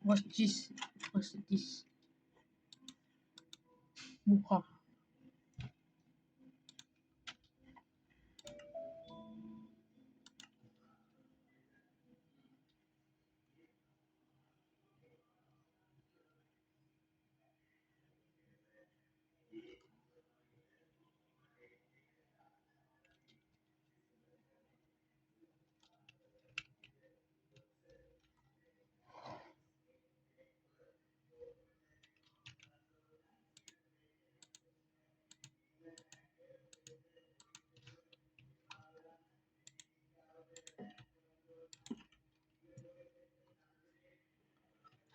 What's this? What's this? Buha.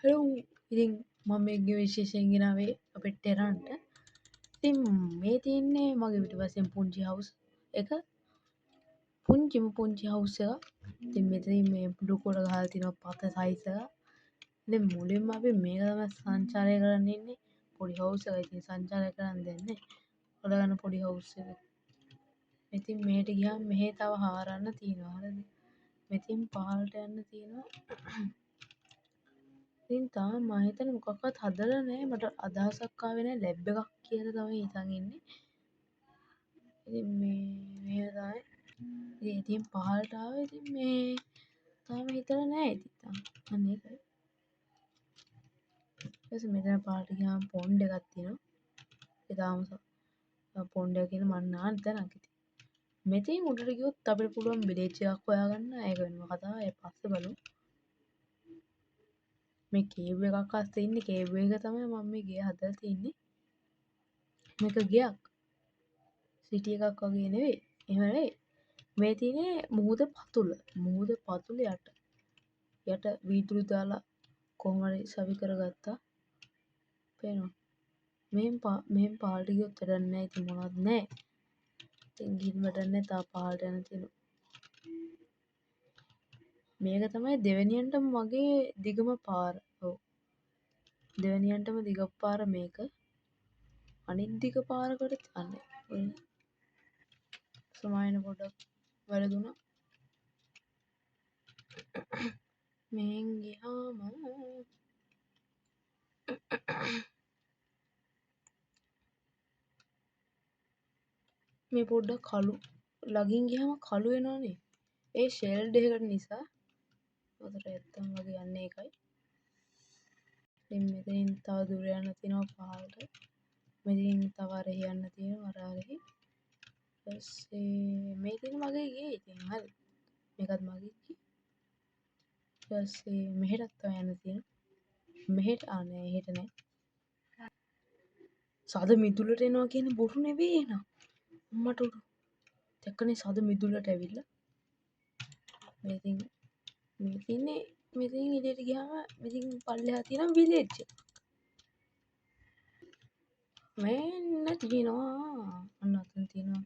Hello. ඉතින් මම මේ විශේෂයෙන් ගෙනාවේ අපේ ටෙරන්ට. ඉතින් මේ තියෙන්නේ මගේ පිටිපස්සෙන් පුංචි හවුස් එක. පුංචි හවුස් එකක්. ඉතින් මෙතනින් මේ බ්ලු කෝඩ් ගහලා තිනවා පත සයිස් එක. ඉතින් මුලින්ම අපි මේක තමයි සංචාරය කරන්න ඉන්නේ. පොඩි හවුස් එකක්. ඉතින් සංචාරය කරන්න දෙන්නේ. ඔයාලා ගන්න පොඩි හවුස් එක. ඉතින් මෙහෙට ගියාම මෙහෙ තව හාරන්න තියෙනවා. හරිද? මෙතින් පහළට යන්න තියෙනවා. ඉතින් තාම මම හිතන්නේ මොකක්වත් හදලා නැහැ. මට අදහසක් ආවේ නැහැ ලැබ් එකක් කියලා තමයි හිතන් ඉන්නේ. ඉතින් මේ තමයි. ඉතින් පහළට ආවේ. ඉතින් මේ තාම හිතලා නැහැ ඉතින් තාම. අන්න ඒකයි. ඊට මෙතන පහළට ගියාම පොන්ඩ් එකක් තියෙනවා. ඒ තාම පොන්ඩ් එක කියන මන් නාන්න තැනක් ඉතින්. මෙතින් උඩට ගියොත් අපිට පුළුවන් විලේජ් එකක් හොයාගන්න. ඒක වෙනම කතාවක්. ඒ පස්සේ බලමු. මේ කේව් එකක් අස්සේ ඉන්නේ. කේව් එක තමයි මම මේ ගේ හදලා තින්නේ. මේක ගයක්. සිටි එකක් වගේ නෙවෙයි. එහෙම නෙවෙයි. මේ තියෙන්නේ මුහුද පතුල. මුහුද පතුල යට වීදුරු දාලා කොහොම හරි සවි කරගත්තා. පේනවා. මෙහෙන් පහළට ගියොත් වැඩක් නැහැ. ඉතින් මොනවත් නැහැ. ඉතින් ගිහින් වැඩක් නැහැ. තා පහළට යන්න තියෙනවා. මේක තමයි දෙවෙනියන්ටම මගේ දිගම පාර. ඔව්. දෙවෙනියන්ටම දිග පාර මේක. අනිත් දිග පාරකට යන්නේ. ඔය සමායන පොඩක් වැරදුනා. මෙහෙන් ගියාම මේ පොඩ්ඩක් කළු ළඟින් ගියාම කළු වෙනවනේ. ඒ ෂෙල්ඩ් එකකට නිසා උඩට ඇත්තම් වගේ යන්නේ ඒකයි. ඉතින් මෙතනින් තව දුර යන්න තියෙනවා පහළට. මෙතනින් තව අර යන්න තියෙනවා අර හරි. ඊපස්සේ මේ තියෙන මගේ ගේ ඉතින් හරි. මේකත් මගේ ගේ. ඊපස්සේ මෙහෙටත් තව යන්න තියෙනවා. මෙහෙට නෑ එහෙට නෑ. සද මිදුලට එනවා කියන්නේ බොරු නෙවෙයි එනවා. අම්මට උඩු. දැක්කනේ සද මිදුලට ඇවිල්ලා. මෙතින් මෙතින් එළියට ගියාම මෙතින් පල්ලෙහා තියෙන විලේජ් එක. මෙන්න තියෙනවා. අන්න අතන තියෙනවා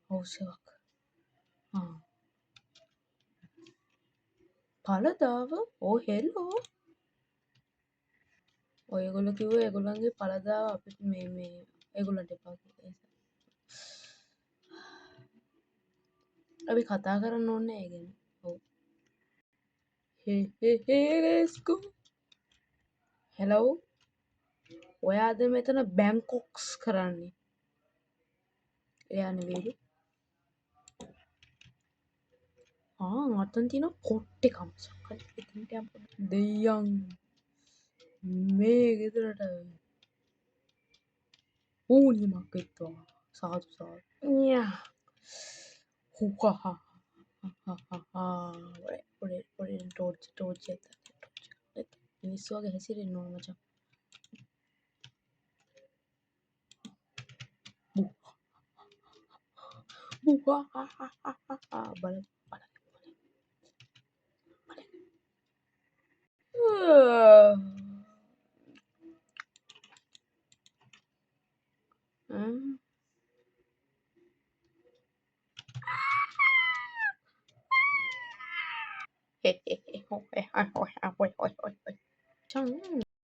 හවුස් එකක්. පළදාව ඕ හෙලෝ. ඔයගොල්ලෝ කිව්වේ ඒගොල්ලන්ගේ පළදාව අපිට මේ ඒගොල්ලන්ට එපා කියලා. අපි කතා කරන්න ඕනේ ඒ ගැන. ඔව්. let's go. hello. ඔයාද මෙතන බැංකොක්ස් කරන්නේ? එයා නෙවෙයිද? අතන තියෙන කොට්ටේ කම්සක්. එතනට යන්න. දෙයයන් මේ ගෙදරට ඕනිමක් එක්වා. සාදු සාදු. යා. හුකහා. ඔය ටෝච් එක. මිනිස්සු වගේ හැසිරෙන්න ඕන මචං. බල